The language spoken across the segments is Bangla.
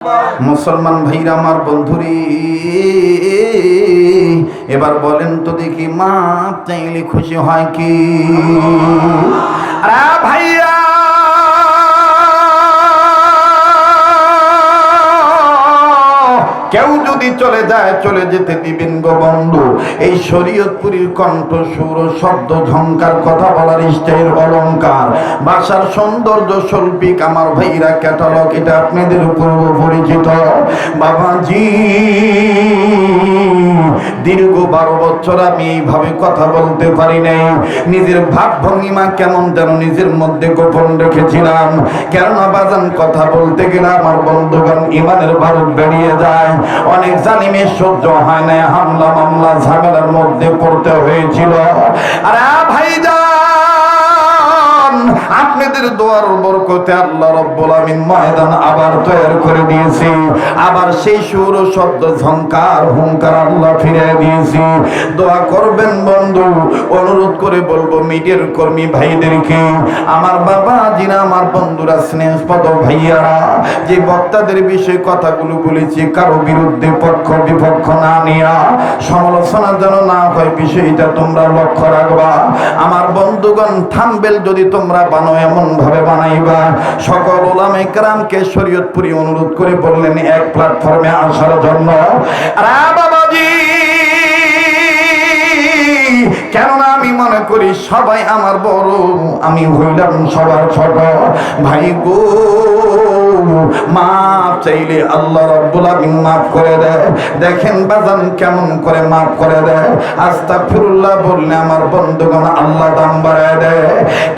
মুসলমান ভাইরা আমার বন্ধুরে, এবার বলেন তো দেখি মাপ চাইলে খুশি হয় কি? আরে ভাইয়া, কেউ যদি চলে যায় চলে যেতে দিবেন গো বন্ধু। এই শরীয়তপুরীর কণ্ঠ সুর শব্দ ঝংকার কথা বলার স্টাইল অলংকার ভাষার সৌন্দর্য শৈল্পিক আমার ভাইরা ক্যাটালগ, এটা আপনাদের পূর্ব পরিচিত। বাবাজি, দীর্ঘ 12 বছর আমি এইভাবে কথা বলতে পারি নাই। নিজের ভাব ভঙ্গিমা কেমন যেন নিজের মধ্যে গোপন রেখেছিলাম। কেননা বাজান কথা বলতে গেলে আমার বন্ধুগণ ইমানের ভারত বেরিয়ে যায়। অনেক জালিমের সহ্য হয় না, হামলা মামলা ঝামেলার মধ্যে পড়তে হয়েছিল। আরে ভাইজান, আপনাদের দোয়ার বরকতে আল্লাহ রাব্বুল আমিন ময়দান আবার তৈরি করে দিয়েছি। আবার সেই সুর শব্দ ঝংকার হুঙ্কার আল্লাহ ফিরে দিয়েছি। দোয়া করবেন বন্ধু। অনুরোধ করে বলবো মিডিয়ার কর্মী ভাইদেরকে, আমার বাবা জিনা, আমার বন্ধুরা, স্নেহপদ ভাইয়ারা, যে বক্তাদের বিষয়ে কথাগুলো বলেছি কারো বিরুদ্ধে পক্ষ বিপক্ষ না নিয়া সমালোচনা যেন না হয়, বিষয়টা তোমরা লক্ষ্য রাখবা। আমার বন্ধুগণ, থাম্বনেল যদি তোমরা বানাও এমন ভাবে বানাইবা। সকল উলামায়ে কেরামকে শরীয়তপুরী অনুরোধ করে বললেন এক প্ল্যাটফর্মে আসার জন্য। আরে বাবাজি, কেননা আমি মনে করি সবাই আমার বড়, আমি হইলাম সবার ছোট। ভাই গো, মাপ চাইলে আল্লাহ রাব্বুল আমিন মাফ করে দেয়। দেখেন বাজান কেমন করে মাফ করে দেয়। আস্তাগফিরুল্লাহ বললে আমার বন্ধুগণ আল্লাহ দাম বাড়ায় দেয়।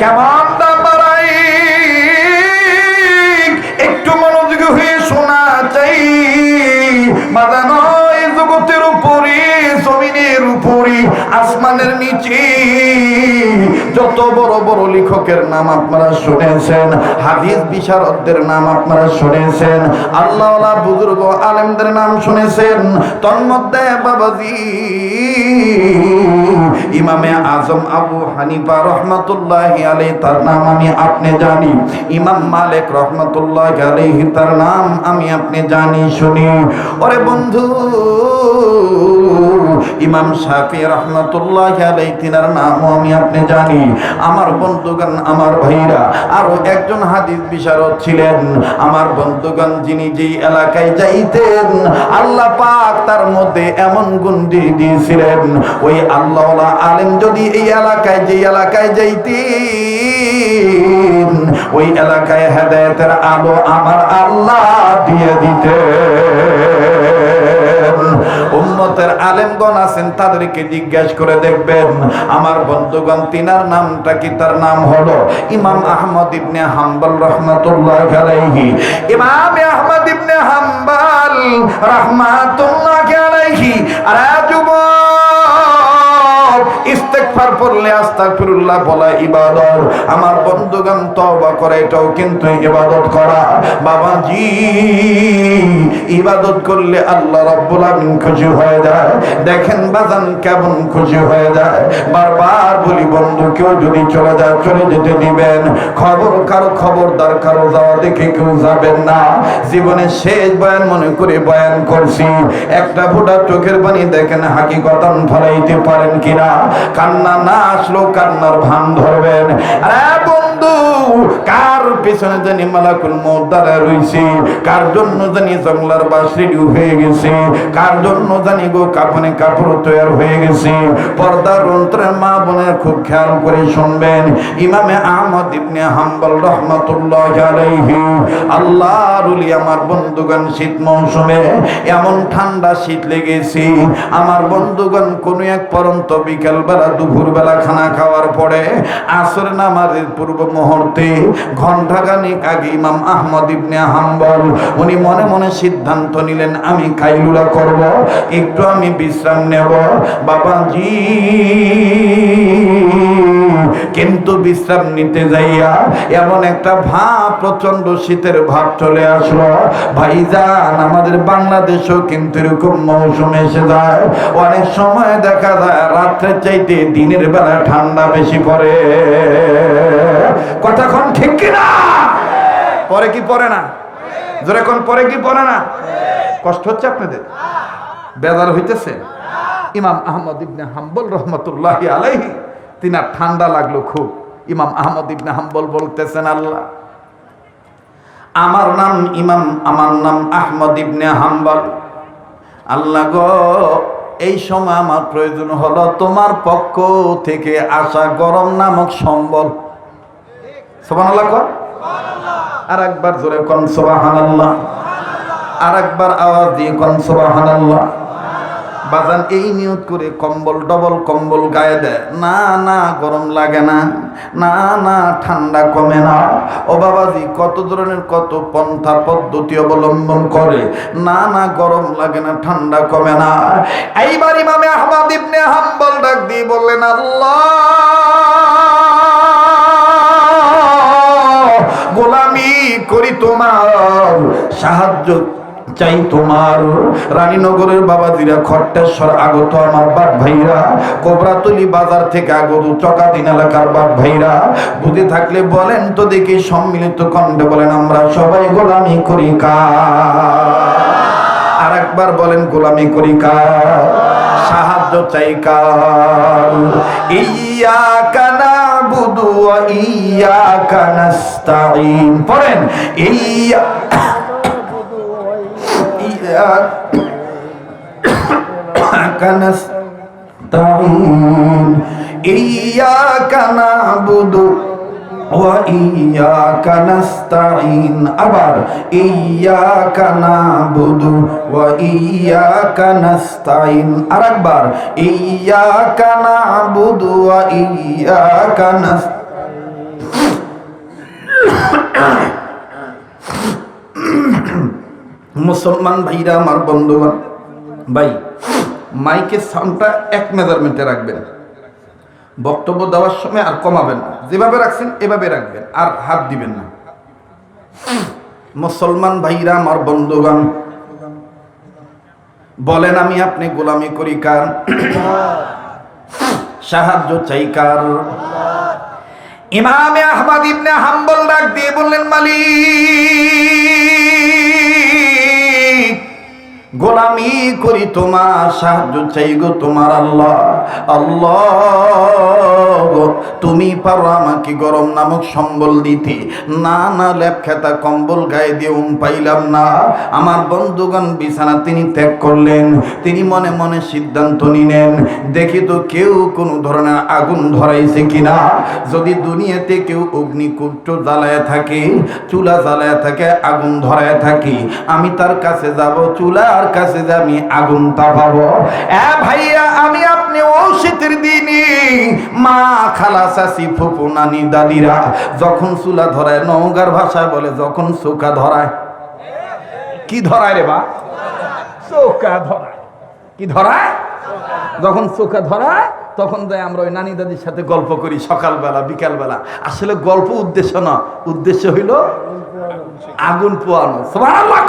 কেমন দাম বাড়াই, একটু মনোযোগী হয়ে শোনা চাই। বাজান এই জগতের উপরে, জমিনের উপরে, আসমানের নিচে যত বড় বড় লেখকের নাম আপনারা শুনেছেন, হাদিস বিশারদদের নাম আপনারা শুনেছেন, আল্লাহওয়ালা বুজুর্গ আলেমদের নাম শুনেছেন। তন্মধ্যে বাবাজি ইমামে আজম আবু হানিফা রহমাতুল্লাহি আলাইহি তার নাম আমি আপনি জানি। ইমাম মালিক রহমাতুল্লাহি আলাইহি তার নাম আমি আপনি জানি শুনি। ওরে বন্ধু, ইমাম শাফি রহমাতুল্লাহি আলাইহি তিনার নামও আমি আপনি জানি। আমার বন্ধুগণ, আমার ভাইরা, আরো একজন হাদিস বিশারদ ছিলেন আমার বন্ধুগণ, যিনি যেই এলাকায় যাইতেন আল্লাহ পাক তার মধ্যে এমন গুণ দিয়েছিলেন, ওই আল্লাহওয়ালা আলেম যদি এই এলাকায় যেই এলাকায় যাইতেন ওই এলাকায় হেদায়েতের আলো আমার আল্লাহ দিয়ে দিতেন। উম্মতের আলেমগণ আছেন, তাদেরকে জিজ্ঞাসা করে দেখবেন। আমার বন্ধুগণ, তিনার নামটা কি? তার নাম হলো ইমাম আহমদ ইবনে হাম্বল রাহমাতুল্লাহি আলাইহি। ইমাম আহমদ ইবনে হাম্বল রাহমাতুল্লাহি আলাইহি। আর ইস্তেগফার পড়লে আস্তাগফিরুল্লাহ বলা ইবাদত। আমার বন্ধুগণ, তওবা করে এটাও কিন্তু ইবাদত করা। বাবাজি, ইবাদত করলে আল্লাহ রাব্বুল আমিন খুশি হয়ে যায়। দেখেন বাজান কেমন খুশি হয়ে যায়। বারবার বলি বন্ধু, কেউ যদি চলে যায় চলে যেতে দিবেন। খবরদার কারো যাওয়া দেখে কেউ যাবেন না। জীবনে শেষ বয়ান মনে করে বয়ান করছি। একটা ফোঁটা চোখের পানি দেখেন হাকিকতান ফলাইতে পারেন কিনা। কান্না না আসলেও কান্নার ভান ধরবেন। আরে বন্ধু, কার পিছনে জানি মালাকুল মউত দাঁড়ায় রইছে, কার জন্য জানি জংলার বাস রেডি হয়ে গেছে, কার জন্য জানি গো কাফনে কাপড় তৈরি হয়ে গেছে। পর্দার অন্তরের মা বোনের খুব খেয়াল করে শুনবেন। ইমামে আহমদ ইবনে হাম্বল রাহমাতুল্লাহি আলাইহি, আল্লাহর ওলি আমার বন্ধুগণ, শীত মৌসুমে এমন ঠান্ডা শীত লেগেছে আমার বন্ধুগণ, কোন এক পরন্ত বিকেল বেলা দুপুর বেলা খানা খাওয়ার পরে আসর নামাজের পূর্ব মুহূর্তে ঘণ্টাখানেক আগে ইমাম আহমদ ইবনে হাম্বল উনি মনে মনে সিদ্ধান্ত নিলেন, আমি কাইলুলা করব, একটু আমি বিশ্রাম নেব। বাবাজি, কিন্তু বিশ্রাম নিতে যাইয়া এমন একটা ভাব, প্রচন্ড শীতের ভাব চলে আসলো। ভাইজান, আমাদের বাংলাদেশেও কিন্তু এরকম মৌসুম এসে যায়। অনেক সময় দেখা যায় রাত্রের চাইতে দিনের বেলা ঠান্ডা বেশি পড়ে। কথাক্ষণ ঠিক কিনা? পরে কি পড়ে না? জোরে কোন পরে কি পড়ে না? কষ্ট হচ্ছে আপনাদের? বেজার হইতেছে? ইমাম আহমদ ইবনে হাম্বল রহমতুল্লাহি আলাইহি, তিনার ঠান্ডা লাগলো খুব। ইমাম আহমদ ইবনে হাম্বল বলতেছেন, আল্লাহ, আমার নাম আহমদ ইবনে হাম্বল। আল্লাহ গো, এই সময় আমার প্রয়োজন হলো তোমার পক্ষ থেকে আসা গরম নামক সম্বল। সুবহানাল্লাহ কর। আর একবার জোরে কোন সুবহানাল্লাহ। আর একবার আওয়াজ দিয়ে কোন সুবহানাল্লাহ। বাজান এই নিয়ত করে কম্বল, ডবল কম্বল গায়ে দেয়, না না গরম লাগে না, না না ঠান্ডা কমে না। ও বাবাজি, কত ধরনের কত পন্থা পদ্ধতি অবলম্বন করে, না না গরম লাগে না, ঠান্ডা কমে না। এইবার ইমামে আহমদ ইবনে হাম্বল ডাক দিয়ে বললেন, আল্লাহ, গোলামি করি তোমার, সাহায্য চাই তোমার। রানীনগরের বাবাজিরা, খট্টেশ্বর আগত আমার বাপ ভাইরা, কোবরাতলি বাজার থেকে আগত চকাদিন এলাকার বাপ ভাইরা, বুঝে থাকলে বলেন তো দেখি, সম্মিলিত কণ্ঠে বলেন, আমরা সবাই গোলামি করি কার? আর একবার বলেন, গোলামি করি কার? সাহায্য চাই কার? ইয়্যাকা না'বুদু ওয়া ইয়্যাকা নাস্তাঈন। পড়েন, ইয়্যাকা নাস্তাঈন, ইয়্যাকা না'বুদু ওয়া ইয়্যাকা নাস্তাঈন। আবার ইয়্যাকা না'বুদু ওয়া ইয়্যাকা নাস্তাঈন। আরেকবার ইয়্যাকা না'বুদু ওয়া ইয়্যাকা নাস্তাঈন। মুসলমান ভাইরা, আমার বন্ধুগণ, ভাই মাইকের সাউন্ডটা এক মেজারমেন্টে রাখবেন, বক্তব্য দেওয়ার সময় আর কমাবেন না, যেভাবে রাখছেন এভাবে রাখবেন, আর হাত দিবেন না। মুসলমান ভাইরা, আমার বন্ধুগণ, বলেন, আমি আপনি গোলামি করি কার? সাহায্য চাই কার? ইমামে আহমদ ইবনে হাম্বল ডাক দিয়ে বললেন, মালিক, গোলামি করি তোমার, সাহায্য চাই গো তোমার। আল্লাহ, আল্লাহ, তুমি পারো আমাকে গরম নামক সম্বল দিতে। না না লেপ খেতা কম্বল গায়ে দিয়ে পাইলাম না। আমার বন্ধুগণ, বিছানা তিনি ত্যাগ করলেন। তিনি মনে মনে সিদ্ধান্ত নিলেন, দেখি তো কেউ কোনো ধরনের আগুন ধরাইছে কিনা। যদি দুনিয়াতে কেউ অগ্নিকুণ্ড জ্বালায় থাকে, চুলা জ্বালায় থাকে, আগুন ধরায় থাকি, আমি তার কাছে যাব, চুলার কাছে যে আমি আগুন তাপাবো। ভাইয়া, আমি আপনি ও শীতের দিনে মা, খালা, চাচি, ফুপু, নানি, দাদিরা যখন চুলা ধরায়, নওগাঁর ভাষায় বলে যখন চৌকা ধরায়। কি ধরায় রে বা? চৌকা ধরায়। কি ধরায়? যখন চৌকা ধরায় তখন যাই আমরা ওই নানি দাদির সাথে গল্প করি সকালবেলা বিকালবেলা। আসলে গল্প উদ্দেশ্য না, উদ্দেশ্য হইল আগুন পোয়ানো। সুবহানাল্লাহ।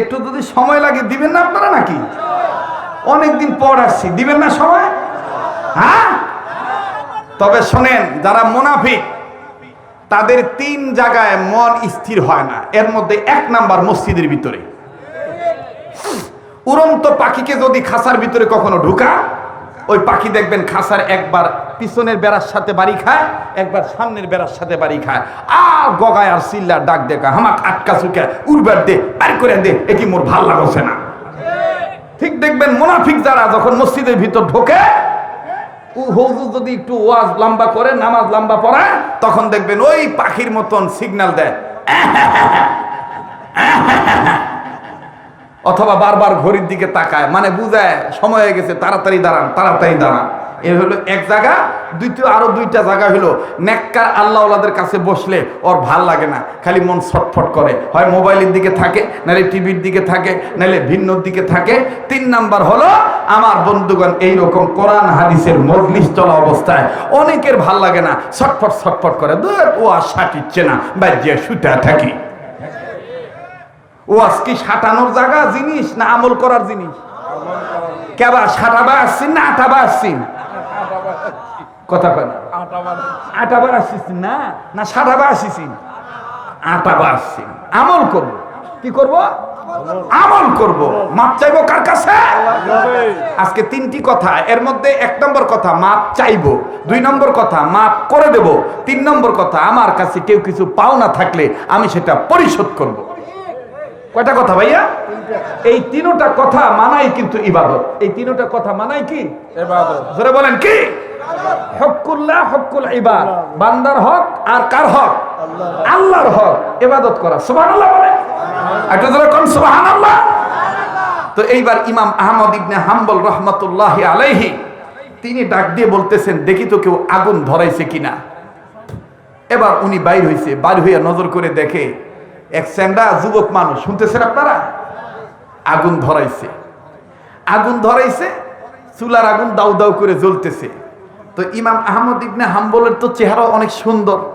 একটু যদি সময় লাগে দিবেন না আপনারা নাকি? অনেকদিন পর আসছি, দিবেন না সময়? হ্যাঁ, তবে শোনেন, যারা মুনাফিক তাদের তিন জায়গায় মন স্থির হয় না। এর মধ্যে এক নাম্বার মসজিদের ভিতরে। উড়ন্ত পাখিকে যদি খাঁচার ভিতরে কখনো ঢুকা, ওই পাখি দেখবেন খাঁচার একবার পিছনের বেড়ার সাথে বাড়ি খায়, একবার সামনের বেড়ার সাথে বাড়ি খায়, আর গগায় আর চিল্লা ডাক দেখা, হামাক আটকা চুকে উড়বার দে, বাড়ি করে দে, এ কি মোর ভাল লাগছে না। ঠিক দেখবেন মুনাফিক যারা যখন মসজিদের ভিতর ঢোকে, হুজুর যদি একটু ওয়াজ লম্বা করে, নামাজ লম্বা পড়ায়, তখন দেখবেন ওই পাখির মতন সিগন্যাল দেয়, অথবা বারবার ঘড়ির দিকে তাকায়, মানে বুঝায় সময় হয়ে গেছে, তাড়াতাড়ি দাঁড়ান, তাড়াতাড়ি দাঁড়ান। এ হলো এক জায়গা। দ্বিতীয় আরো দুইটা জায়গা হলো, নেককার আল্লাহওয়ালাদের কাছে বসলে ওর ভাল লাগে না, খালি মন ছটফট করে, হয় মোবাইলের দিকে থাকে, নাহলে টিভির দিকে থাকে, নাহলে ভিন্নর দিকে থাকে। তিন নাম্বার হলো আমার বন্ধুগণ, এইরকম কোরআন হাদিসের মজলিস চলা অবস্থায় অনেকের ভাল লাগে না, ছটফট ছটফট করে, ও আর সাটিচ্ছে না, বাজিয়ে শুতে থাকি। ও আজকে সাটানোর জায়গা জিনিস না আমল করার জিনিস? কেবা সাটাবা আসছেন না আটাবা আসছেন? কথা কয় না, আটাবার আসছেন না, না সাটাবা আসছেন? আটা বাসছি, আমল করব। কি করব? আমল করব। মাপ চাইবো কার কাছে? আজকে তিনটি কথা, এর মধ্যে 1 নম্বর কথা মাপ চাইবো, 2 নম্বর কথা মাপ করে দেব, 3 নম্বর কথা আমার কাছে কেউ কিছু পাওনা থাকলে আমি সেটা পরিশোধ করব। কয়টা কথা ভাইয়া? এই 3টা কথা মানাই কিন্তু ইবাদত। এই 3টা কথা মানাই কি ইবাদত? জোরে বলেন কি? হকুল্লাহ, হকুল ইবাদ, বান্দার হক আর কার হক? আল্লাহর হক। ইবাদত করা। সুবহানাল্লাহ বলেন। একটু জোরে কোন সুবহানাল্লাহ। তো এইবার ইমাম আহমদ ইবনে হাম্বল রাহমাতুল্লাহি আলাইহি তিনি ডাক দিয়ে বলতেছেন, দেখি তো কেউ আগুন ধরাইছে কিনা। এবার উনি বাইর হইছে, বাইর হইয়া নজর করে দেখে এক স্যান্ডা যুবক মানুষ, শুনতেছেন আপনারা, আগুন ধরাইছে। আগুন ধরাইছে, চুলার আগুন দাউ দাউ করে জ্বলতেছে। তো ইমাম আহমদ ইবনে হাম্বলের তো চেহারা অনেক সুন্দর।